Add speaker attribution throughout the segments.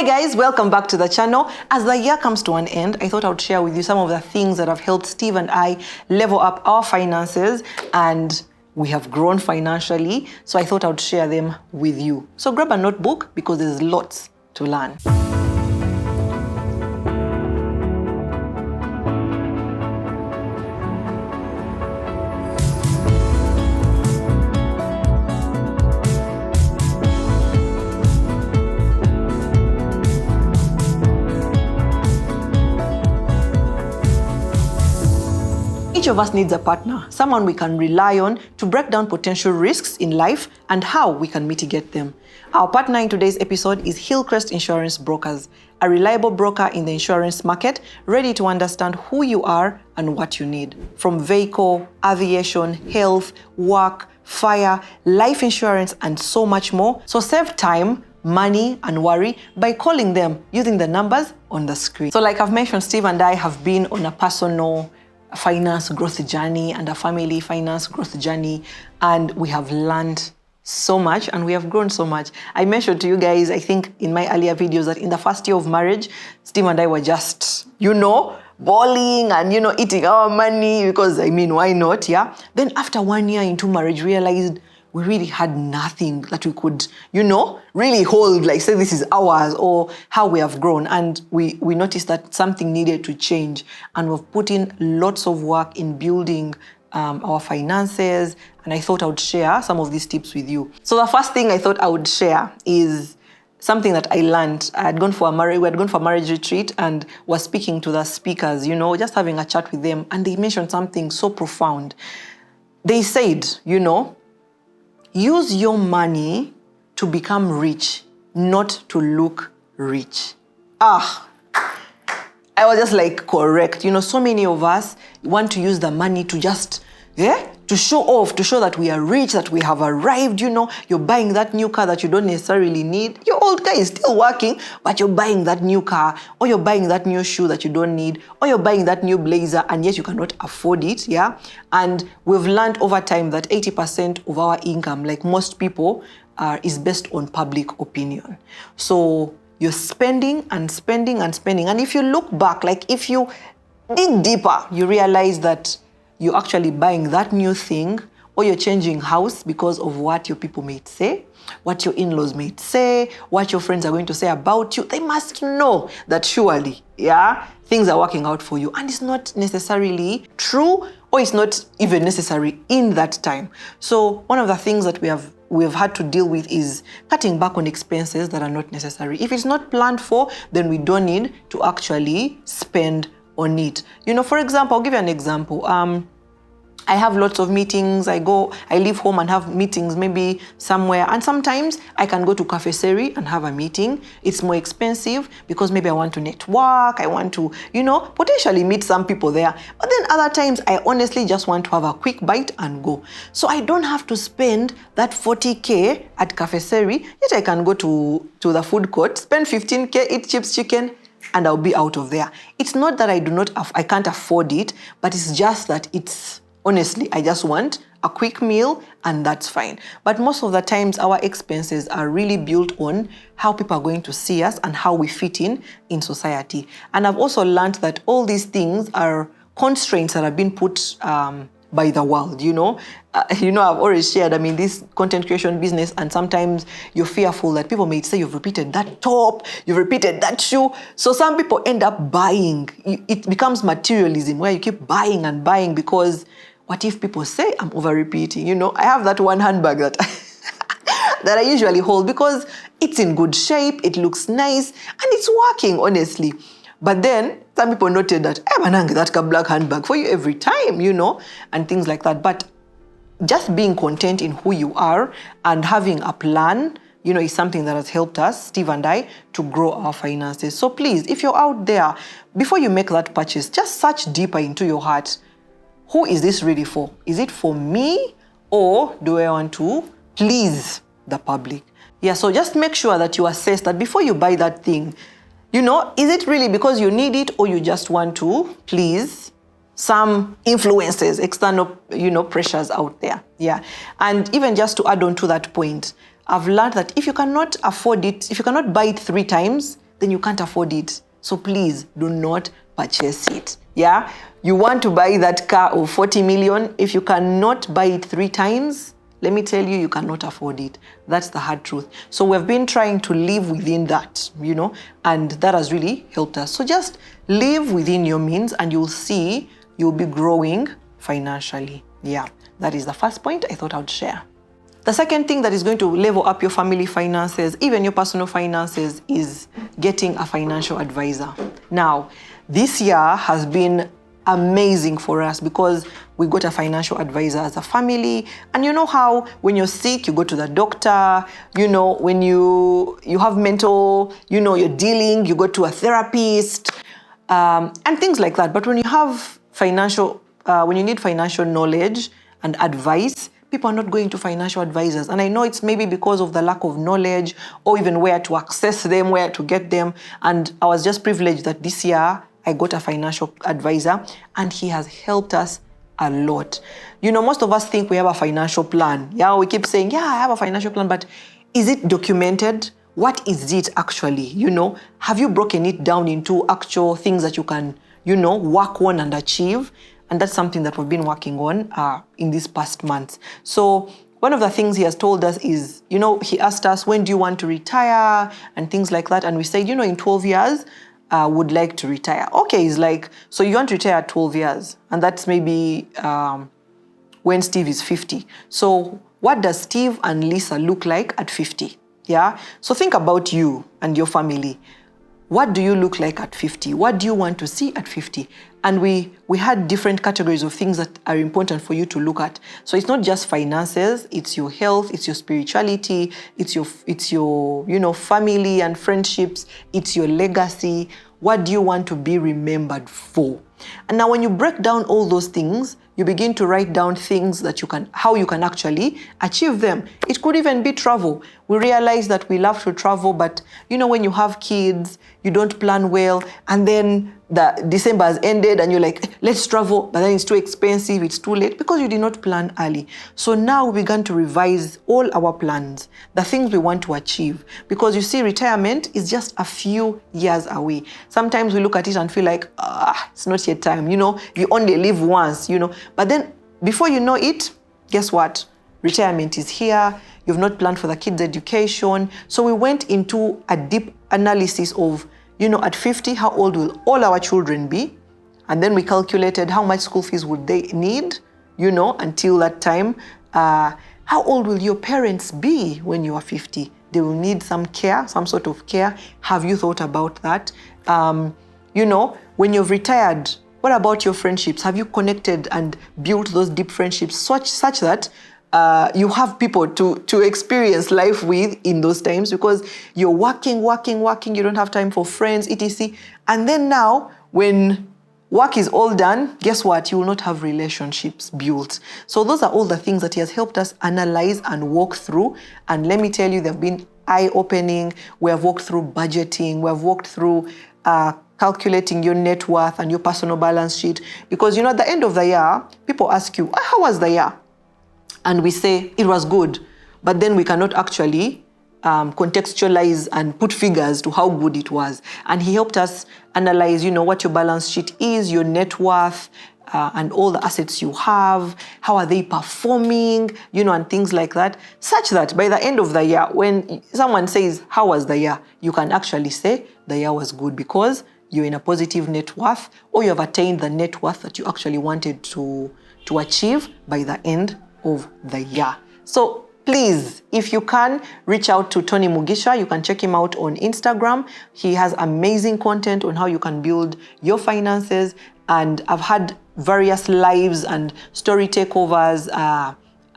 Speaker 1: Hey guys, welcome back to the channel. As the year comes to an end, I thought I would share with you some of the things that have helped Steve and I level up our finances, and we have grown financially. So I thought I would share them with you. So grab a notebook because there's lots to learn. Each of us needs a partner, someone we can rely on to break down potential risks in life and how we can mitigate them. Our partner in today's episode is Hillcrest Insurance Brokers, a reliable broker in the insurance market, ready to understand who you are and what you need. From vehicle, aviation, health, work, fire, life insurance, and so much more. So save time, money, and worry by calling them using the numbers on the screen. So like I've mentioned, Steve and I have been on a personal finance growth journey and a family finance growth journey, and we have learned so much and we have grown so much. I mentioned to you guys, I think in my earlier videos, that in the first year of marriage, Steve and I were just, balling and, eating our money because, why not, yeah? Then after 1 year into marriage, realized we really had nothing that we could, really hold, like say this is ours, or how we have grown. And we noticed that something needed to change. And we've put in lots of work in building our finances. And I thought I would share some of these tips with you. So the first thing I thought I would share is something that I learned. We had gone for a marriage retreat and was speaking to the speakers, just having a chat with them. And they mentioned something so profound. They said, use your money to become rich, not to look rich. I was just like, correct. So many of us want to use the money to just, to show off, to show that we are rich, that we have arrived, You're buying that new car that you don't necessarily need. Your old car is still working, but you're buying that new car, or you're buying that new shoe that you don't need, or you're buying that new blazer, and yet you cannot afford it, yeah? And we've learned over time that 80% of our income, like most people, is based on public opinion. So you're spending and spending and spending. And if you look back, like if you dig deeper, you realize that you're actually buying that new thing, or you're changing house because of what your people may say, what your in-laws may say, what your friends are going to say about you. They must know that surely, things are working out for you. And it's not necessarily true, or it's not even necessary in that time. So one of the things that we've had to deal with is cutting back on expenses that are not necessary. If it's not planned for, then we don't need to actually spend on it. For example, I'll give you an example. I have lots of meetings. I leave home and have meetings maybe somewhere. And sometimes I can go to Cafeteria and have a meeting. It's more expensive because maybe I want to network. I want to, potentially meet some people there. But then other times I honestly just want to have a quick bite and go. So I don't have to spend that 40K at Cafeteria. Yet I can go to the food court, spend 15K, eat chips chicken, and I'll be out of there. It's not that I can't afford it, but it's just that honestly, I just want a quick meal and that's fine. But most of the times our expenses are really built on how people are going to see us and how we fit in society. And I've also learned that all these things are constraints that have been put by the world, I've always shared, this content creation business, and sometimes you're fearful that people may say you've repeated that top, you've repeated that shoe. So some people end up buying. It becomes materialism where you keep buying and buying because what if people say I'm over-repeating? I have that one handbag that that I usually hold because it's in good shape, it looks nice, and it's working, honestly. But then some people noted that, that's a black handbag for you every time, and things like that. But just being content in who you are and having a plan, is something that has helped us, Steve and I, to grow our finances. So please, if you're out there, before you make that purchase, just search deeper into your heart. Who is this really for? Is it for me, or do I want to please the public? Yeah, so just make sure that you assess that before you buy that thing. Is it really because you need it, or you just want to please some influences, external, pressures out there? Yeah. And even just to add on to that point, I've learned that if you cannot afford it, if you cannot buy it 3 times, then you can't afford it. So please do not purchase it. Yeah, you want to buy that car of 40 million. If you cannot buy it 3 times, let me tell you, you cannot afford it. That's the hard truth. So we've been trying to live within that, and that has really helped us. So just live within your means and you'll see you'll be growing financially. Yeah, that is the first point I thought I would share. The second thing that is going to level up your family finances, even your personal finances, is getting a financial advisor. Now, this year has been amazing for us because we got a financial advisor as a family. And you know how when you're sick, you go to the doctor, when you have mental, you're dealing, you go to a therapist, and things like that. But when you have when you need financial knowledge and advice, people are not going to financial advisors. And I know it's maybe because of the lack of knowledge or even where to access them, where to get them. And I was just privileged that this year I got a financial advisor and he has helped us a lot. Most of us think we have a financial plan. Yeah, we keep saying, yeah, I have a financial plan, but is it documented? What is it actually? Have you broken it down into actual things that you can, work on and achieve? And that's something that we've been working on in these past months. So one of the things he has told us is, he asked us, when do you want to retire and things like that? And we said, in 12 years, would like to retire. Okay, he's like, so you want to retire at 12 years. And that's maybe when Steve is 50. So what does Steve and Lisa look like at 50? Yeah. So think about you and your family. What do you look like at 50? What do you want to see at 50? And we had different categories of things that are important for you to look at. So it's not just finances, it's your health, it's your spirituality, it's your family and friendships, it's your legacy. What do you want to be remembered for? And now when you break down all those things, you begin to write down things that how you can actually achieve them. It could even be travel. We realize that we love to travel, but when you have kids, you don't plan well, and then the December has ended and you're like, let's travel, but then it's too expensive, it's too late because you did not plan early. So now we began to revise all our plans, the things we want to achieve, because you see, retirement is just a few years away. Sometimes we look at it and feel like, it's not yet time, you only live once, but then before you know it, guess what? Retirement is here. You've not planned for the kids' education. So we went into a deep analysis of, at 50, how old will all our children be? And then we calculated how much school fees would they need, until that time. How old will your parents be when you are 50? They will need some care, some sort of care. Have you thought about that? When you've retired, what about your friendships? Have you connected and built those deep friendships such that you have people to experience life with in those times, because you're working, you don't have time for friends, etc. And then now, when work is all done, guess what? You will not have relationships built. So those are all the things that he has helped us analyze and walk through. And let me tell you, they've been eye-opening. We have walked through budgeting. We have walked through calculating your net worth and your personal balance sheet. Because, at the end of the year, people ask you, how was the year? And we say, it was good. But then we cannot actually contextualize and put figures to how good it was. And he helped us analyze, what your balance sheet is, your net worth, and all the assets you have, how are they performing, and things like that, such that by the end of the year, when someone says, how was the year? You can actually say the year was good because you're in a positive net worth, or you have attained the net worth that you actually wanted to achieve by the end of the year. So please, if you can, reach out to Tony Mugisha. You can check him out on Instagram. He has amazing content on how you can build your finances. And I've had various lives and story takeovers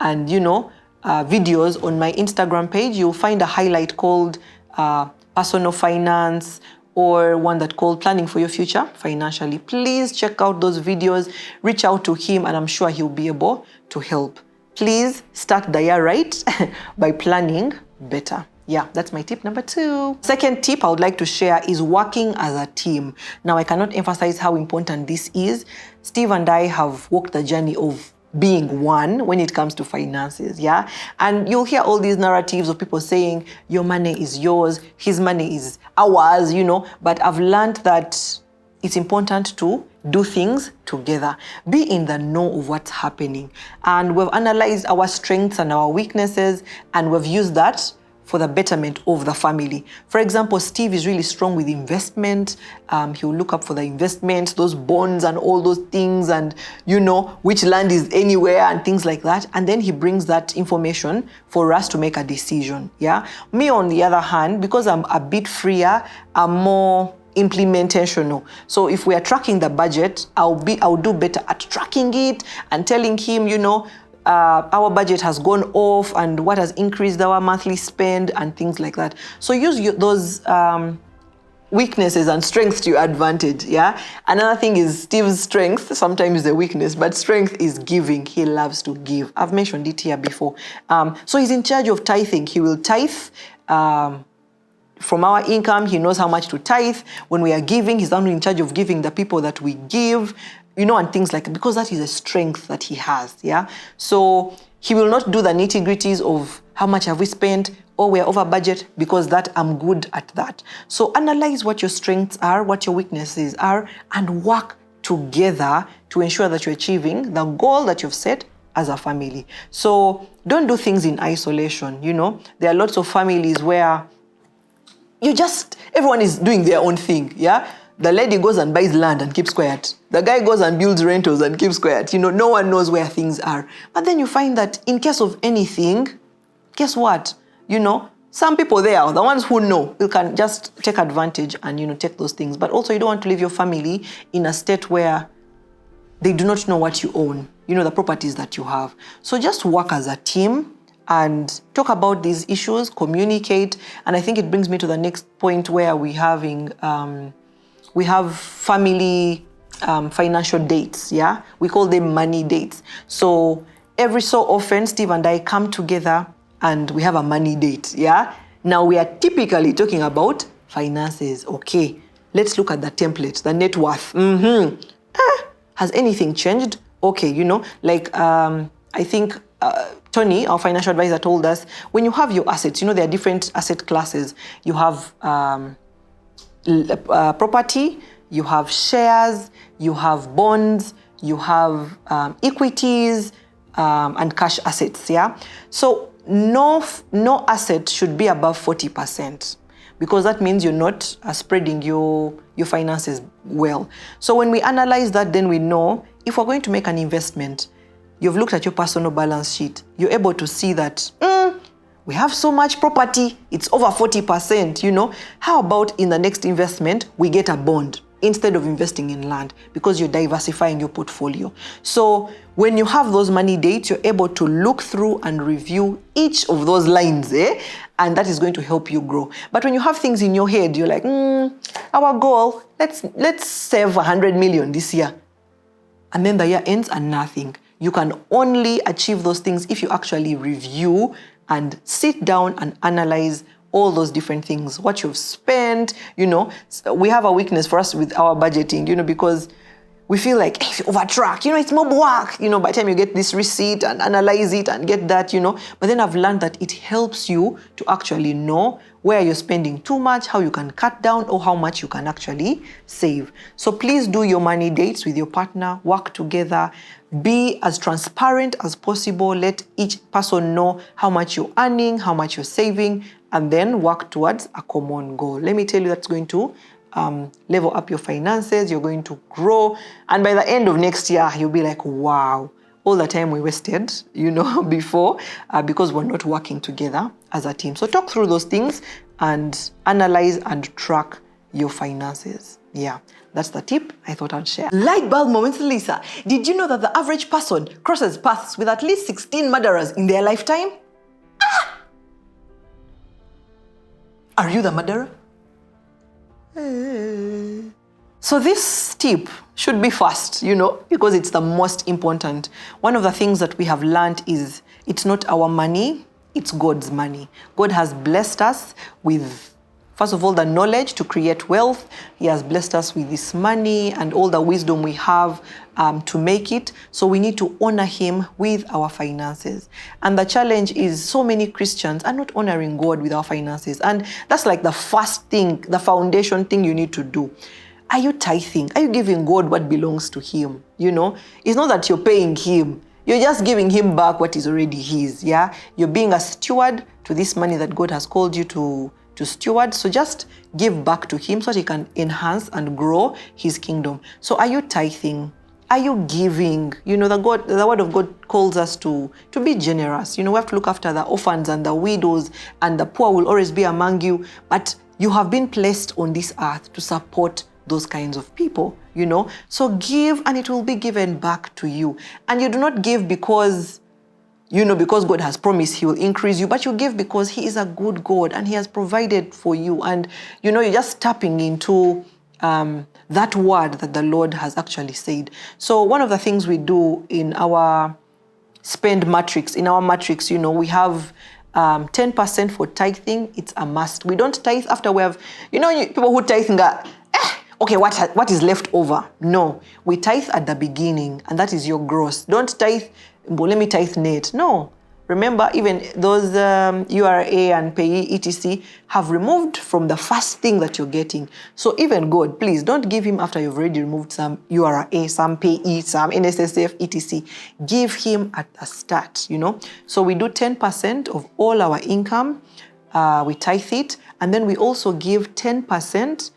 Speaker 1: and, videos on my Instagram page. You'll find a highlight called Personal Finance, or one that called Planning for Your Future Financially. Please check out those videos, reach out to him, and I'm sure he'll be able to help. Please start the year right by planning better. Yeah, that's my tip number 2. Second tip I would like to share is working as a team. Now, I cannot emphasize how important this is. Steve and I have walked the journey of being one when it comes to finances, yeah? And you'll hear all these narratives of people saying, your money is yours, his money is ours, but I've learned that it's important to do things together. Be in the know of what's happening. And we've analyzed our strengths and our weaknesses, and we've used that for the betterment of the family. For example, Steve is really strong with investment. He'll look up for the investments, those bonds and all those things, and which land is anywhere and things like that. And then he brings that information for us to make a decision. Yeah. Me, on the other hand, because I'm a bit freer, I'm more implementational. So if we are tracking the budget, I'll do better at tracking it and telling him, our budget has gone off and what has increased our monthly spend and things like that. So use those weaknesses and strengths to your advantage, yeah? Another thing is Steve's strength, sometimes the weakness, but strength is giving. He loves to give. I've mentioned it here before. So he's in charge of tithing. He will tithe from our income. He knows how much to tithe. When we are giving, he's only in charge of giving the people that we give, and things like that, because that is a strength that he has, yeah? So he will not do the nitty-gritties of how much have we spent, or we're over budget, because that I'm good at that. So analyze what your strengths are, what your weaknesses are, and work together to ensure that you're achieving the goal that you've set as a family. So don't do things in isolation, There are lots of families where everyone is doing their own thing, yeah? The lady goes and buys land and keeps quiet. The guy goes and builds rentals and keeps quiet. No one knows where things are. But then you find that in case of anything, guess what? Some people there are the ones who know. You can just take advantage and, take those things. But also you don't want to leave your family in a state where they do not know what you own, the properties that you have. So just work as a team and talk about these issues, communicate. And I think it brings me to the next point where we have family financial dates, yeah? We call them money dates. So every so often, Steve and I come together and we have a money date, yeah? Now we are typically talking about finances. Okay, let's look at the template, the net worth. Has anything changed? Okay, I think Tony, our financial advisor, told us when you have your assets, there are different asset classes. You have property, you have shares, you have bonds, you have equities, and cash assets, yeah? So no asset should be above 40%, because that means you're not spreading your finances well. So when we analyze that, then we know if we're going to make an investment, you've looked at your personal balance sheet, you're able to see that, we have so much property, it's over 40%, How about in the next investment, we get a bond instead of investing in land, because you're diversifying your portfolio. So when you have those money dates, you're able to look through and review each of those lines, and that is going to help you grow. But when you have things in your head, you're like, our goal, let's save 100 million this year. And then the year ends and nothing. You can only achieve those things if you actually review and sit down and analyze all those different things, what you've spent. We have a weakness for us with our budgeting, because we feel like if you overtrack, it's more work, by the time you get this receipt and analyze it and get that, But then I've learned that it helps you to actually know where you're spending too much, how you can cut down, or how much you can actually save. So please do your money dates with your partner, work together, be as transparent as possible. Let each person know how much you're earning, how much you're saving, and then work towards a common goal. Let me tell you, that's going to level up your finances. You're going to grow. And by the end of next year, you'll be like, wow, all the time we wasted, before, because we're not working together as a team. So talk through those things and analyze and track your finances. Yeah, that's the tip I thought I'd share. Light bulb moments, Lisa. Did you know that the average person crosses paths with at least 16 murderers in their lifetime? Are you the murderer? So this tip should be fast, because it's the most important. One of the things that we have learned is it's not our money, it's God's money. God has blessed us with First of all, the knowledge to create wealth. He has blessed us with this money and all the wisdom we have to make it. So we need to honor him with our finances. And the challenge is so many Christians are not honoring God with our finances. And that's like the first thing, the foundation thing you need to do. Are you tithing? Are you giving God what belongs to him? You know, it's not that you're paying him. You're just giving him back what is already his, yeah? You're being a steward to this money that God has called you to steward. So just give back to him so that he can enhance and grow his kingdom. So are you tithing? Are you giving? You know, the word of God calls us to be generous. You know, we have to look after the orphans and the widows, and the poor will always be among you. But you have been placed on this earth to support those kinds of people, you know. So give and it will be given back to you. And you do not give because, you know, because God has promised he will increase you, but you give because he is a good God and he has provided for you. And, you know, you're just tapping into that word that the Lord has actually said. So one of the things we do in our spend matrix, you know, we have 10% for tithing. It's a must. We don't tithe after we have, you know, people who tithe and go, okay, what is left over? No, we tithe at the beginning, and that is your gross. Don't tithe, well, let me tithe net. No. Remember, even those URA and payee, etc., have removed from the first thing that you're getting. So even God, please don't give him after you've already removed some URA, some payee, some NSSF, etc. Give him at the start, you know. So we do 10% of all our income. We tithe it, and then we also give 10%.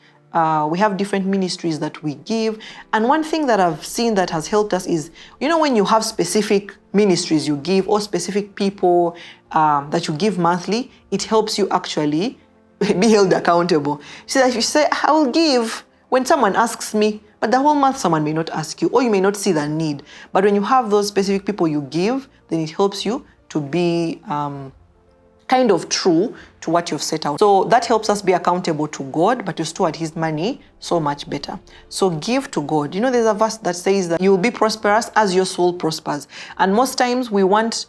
Speaker 1: We have different ministries that we give. And one thing that I've seen that has helped us is, you know, when you have specific ministries you give or specific people that you give monthly, it helps you actually be held accountable. So that if you say, I will give when someone asks me, but the whole month someone may not ask you, or you may not see the need. But when you have those specific people you give, then it helps you to be kind of true to what you've set out. So that helps us be accountable to God, but to steward his money so much better. So give to God. You know, there's a verse that says that you will be prosperous as your soul prospers. And most times we want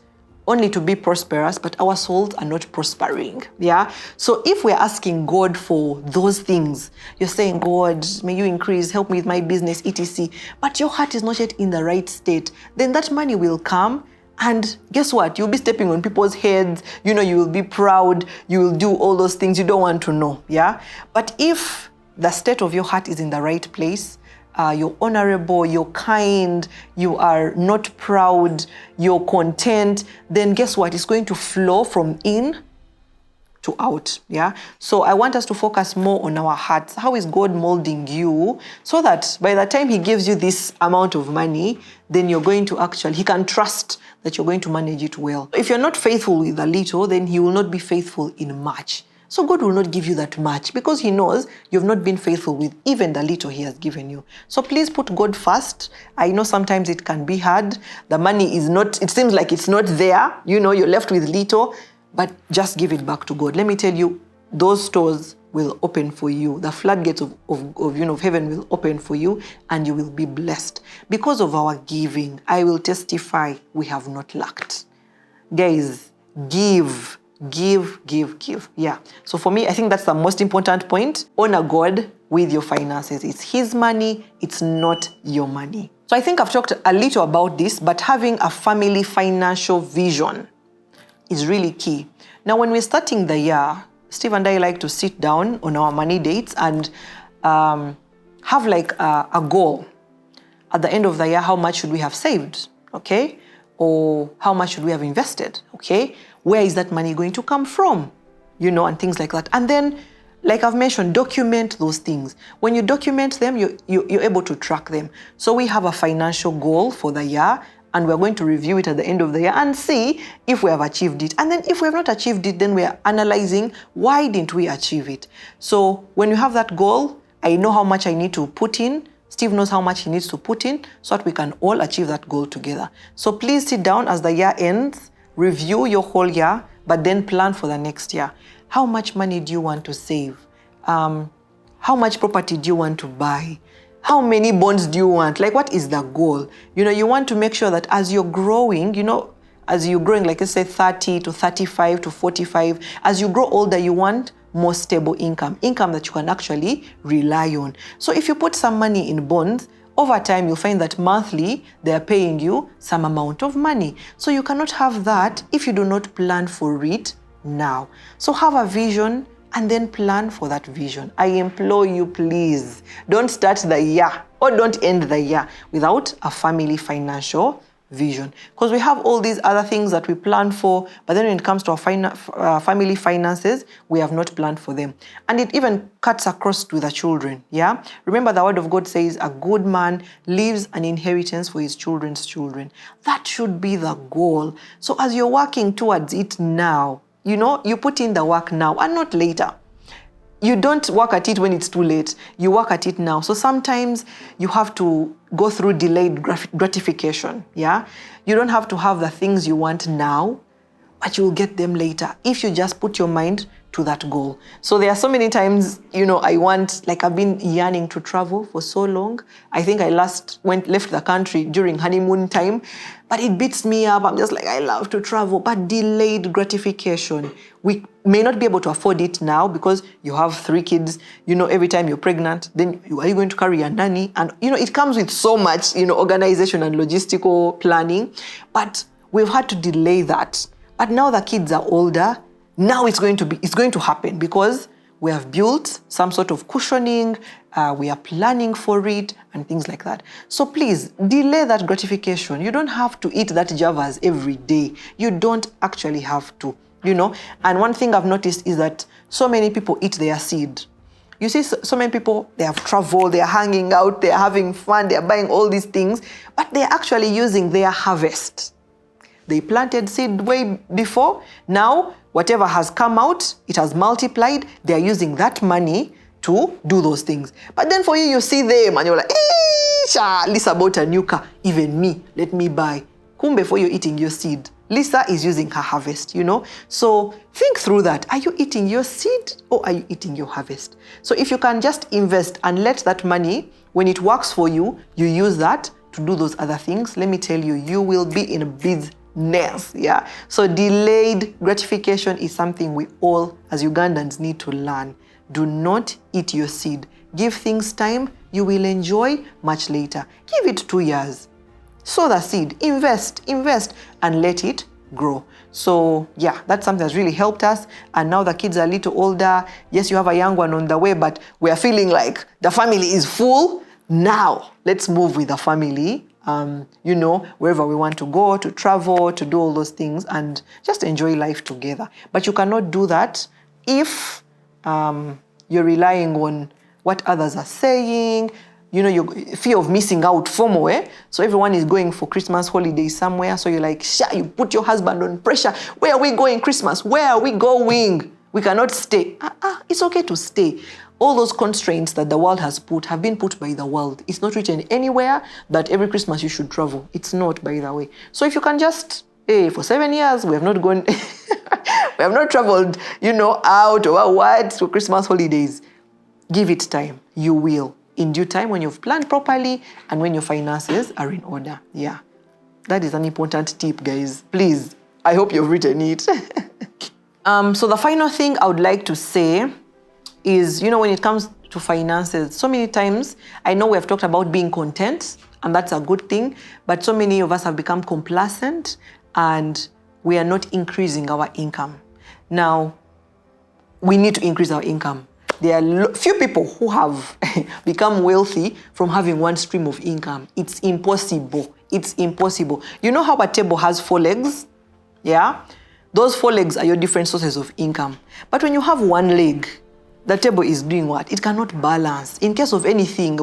Speaker 1: only to be prosperous, but our souls are not prospering. Yeah. So if we're asking God for those things, you're saying, God, may you increase, help me with my business, etc. But your heart is not yet in the right state, then that money will come. And guess what? You'll be stepping on people's heads. You know, you will be proud. You will do all those things you don't want to know. Yeah. But if the state of your heart is in the right place, you're honorable, you're kind, you are not proud, you're content, then guess what? It's going to flow from in to out. Yeah. So I want us to focus more on our hearts. How is God molding you so that by the time he gives you this amount of money, then you're going to actually, he can trust that you're going to manage it well. If you're not faithful with a little, then he will not be faithful in much. So God will not give you that much because he knows you've not been faithful with even the little he has given you. So please put God first. I know sometimes it can be hard. The money is not, it seems like it's not there. You know, you're left with little, but just give it back to God. Let me tell you, those stores will open for you. The floodgates of heaven will open for you, and you will be blessed. Because of our giving, I will testify we have not lacked. Guys, give. Yeah. So for me, I think that's the most important point. Honor God with your finances. It's his money. It's not your money. So I think I've talked a little about this, but having a family financial vision is really key. Now, when we're starting the year, Steve and I like to sit down on our money dates and have like a goal. At the end of the year, how much should we have saved? Okay. Or how much should we have invested? Okay. Where is that money going to come from? You know, and things like that. And then, like I've mentioned, document those things. When you document them, you're able to track them. So we have a financial goal for the year, and we're going to review it at the end of the year and see if we have achieved it. And then if we have not achieved it, then we're analyzing why didn't we achieve it. So when you have that goal, I know how much I need to put in. Steve knows how much he needs to put in so that we can all achieve that goal together. So please sit down as the year ends, review your whole year, but then plan for the next year. How much money do you want to save? How much property do you want to buy? How many bonds do you want? Like, what is the goal? You know, you want to make sure that as you're growing, you know, as you're growing, like let's say 30 to 35 to 45, as you grow older, you want more stable income that you can actually rely on. So if you put some money in bonds, over time, you'll find that monthly, they're paying you some amount of money. So you cannot have that if you do not plan for it now. So have a vision and then plan for that vision. I implore you, please, don't start the year or don't end the year without a family financial vision. Because we have all these other things that we plan for, but then when it comes to our family finances, we have not planned for them. And it even cuts across to the children, yeah? Remember the word of God says, a good man leaves an inheritance for his children's children. That should be the goal. So as you're working towards it now, you put in the work now and not later. You don't work at it when it's too late. You work at it now. So sometimes you have to go through delayed gratification, yeah? You don't have to have the things you want now, but you'll get them later if you just put your mind to that goal. So there are so many times, I've been yearning to travel for so long. I think I left the country during honeymoon time, but it beats me up. I'm just like, I love to travel, but delayed gratification. We may not be able to afford it now because you have 3 kids. Every time you're pregnant, then are you going to carry a nanny? And, it comes with so much, organization and logistical planning, but we've had to delay that. But now the kids are older. Now it's going to happen because we have built some sort of cushioning, we are planning for it and things like that. So please delay that gratification. You don't have to eat that Javas every day. You don't actually have to, And one thing I've noticed is that so many people eat their seed. You see, so many people, they have traveled, they're hanging out, they're having fun, they're buying all these things, but they're actually using their harvest. They planted seed way before. Now, whatever has come out, it has multiplied. They're using that money to do those things. But then for you see them and you're like, Lisa bought a new car. Even me, let me buy. Kumbe, for you eating your seed. Lisa is using her harvest, So think through that. Are you eating your seed or are you eating your harvest? So if you can just invest and let that money, when it works for you, you use that to do those other things, let me tell you, you will be in a business. Yeah. So delayed gratification is something we all as Ugandans need to learn. Do not eat your seed. Give things time. You will enjoy much later. Give it 2 years. Sow the seed. Invest, and let it grow. So yeah, that's something that's really helped us. And now the kids are a little older. Yes, you have a young one on the way, but we are feeling like the family is full. Now, let's move with the family. Wherever we want to go, to travel, to do all those things and just enjoy life together. But you cannot do that if you're relying on what others are saying, your fear of missing out, FOMO, So everyone is going for Christmas holiday somewhere. So you're like, you put your husband on pressure. Where are we going Christmas? Where are we going? We cannot stay. It's okay to stay. All those constraints that the world has put have been put by the world. It's not written anywhere that every Christmas you should travel. It's not, by the way. So if you can just, for 7 years, we have not gone, we have not traveled, out or what for Christmas holidays. Give it time. You will. In due time, when you've planned properly and when your finances are in order. Yeah. That is an important tip, guys. Please. I hope you've written it. So the final thing I would like to say is, when it comes to finances, so many times, I know we have talked about being content, and that's a good thing, but so many of us have become complacent and we are not increasing our income. Now, we need to increase our income. There are few people who have become wealthy from having one stream of income. It's impossible. It's impossible. You know how a table has 4 legs? Yeah? Those 4 legs are your different sources of income. But when you have one leg, the table is doing what? It cannot balance. In case of anything,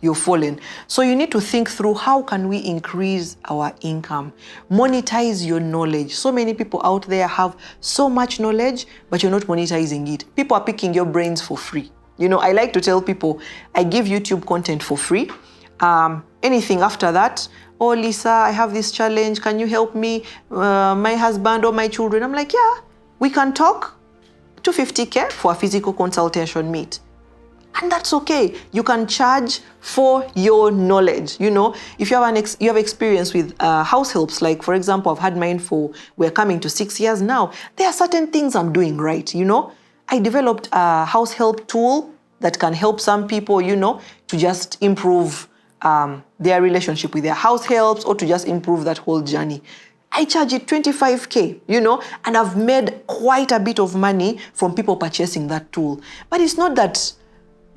Speaker 1: you're fallen. So you need to think through, how can we increase our income? Monetize your knowledge. So many people out there have so much knowledge, but you're not monetizing it. People are picking your brains for free. I like to tell people, I give YouTube content for free. Anything after that, Lisa, I have this challenge. Can you help me? My husband or my children. I'm like, yeah, we can talk. $250K for a physical consultation meet. And that's okay. You can charge for your knowledge. If you have experience with house helps, like for example, I've had mine we're coming to 6 years now. There are certain things I'm doing right, I developed a house help tool that can help some people, to just improve their relationship with their house helps, or to just improve that whole journey. I charge it 25K, and I've made quite a bit of money from people purchasing that tool. But it's not that,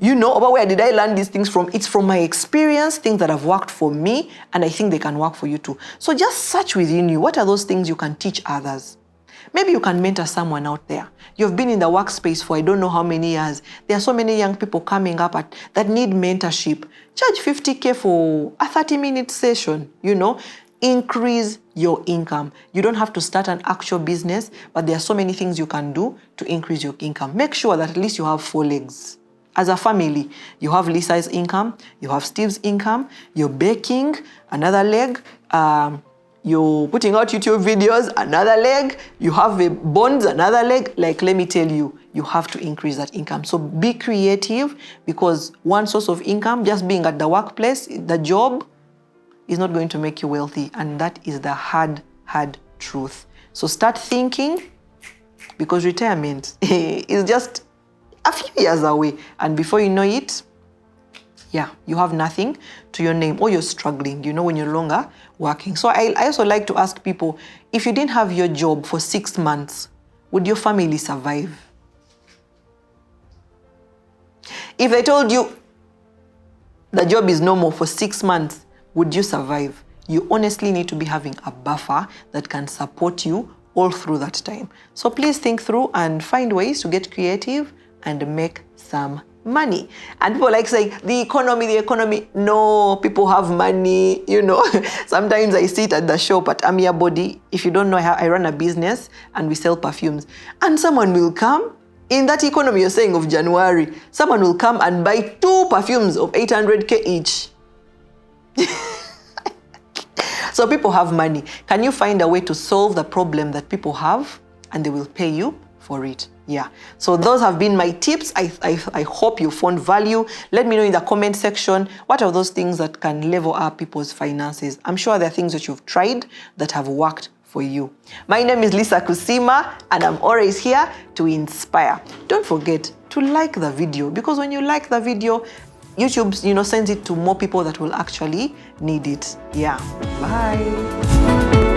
Speaker 1: about where did I learn these things from? It's from my experience, things that have worked for me, and I think they can work for you too. So just search within you. What are those things you can teach others? Maybe you can mentor someone out there. You've been in the workspace for I don't know how many years. There are so many young people coming up that need mentorship. Charge 50K for a 30-minute session, Increase your income. You don't have to start an actual business, but there are so many things you can do to increase your income. Make sure that at least you have 4 legs. As a family, you have Lisa's income, you have Steve's income, you're baking, another leg, you're putting out YouTube videos, another leg, you have a bonds, another leg. Like, let me tell you, you have to increase that income. So be creative, because one source of income, just being at the workplace, the job, is not going to make you wealthy. And that is the hard truth. So start thinking, because retirement is just a few years away. And before you know it, you have nothing to your name, or you're struggling, when you're no longer working. So I also like to ask people, if you didn't have your job for 6 months, would your family survive? If they told you the job is no more for 6 months, would you survive? You honestly need to be having a buffer that can support you all through that time. So please think through and find ways to get creative and make some money. And people like saying, the economy. No, people have money, Sometimes I sit at the shop at Amia Body. If you don't know, I run a business and we sell perfumes. And someone will come, in that economy you're saying of January, someone will come and buy 2 perfumes of 800K each. So people have money. Can you find a way to solve the problem that people have, and they will pay you for it? So those have been my tips. I hope you found value. Let me know in the comment section, what are those things that can level up people's finances? I'm sure there are things that you've tried that have worked for you. My name is Lisa Kusima, and I'm always here to inspire. Don't forget to like the video, because when you like the video, YouTube, sends it to more people that will actually need it. Bye.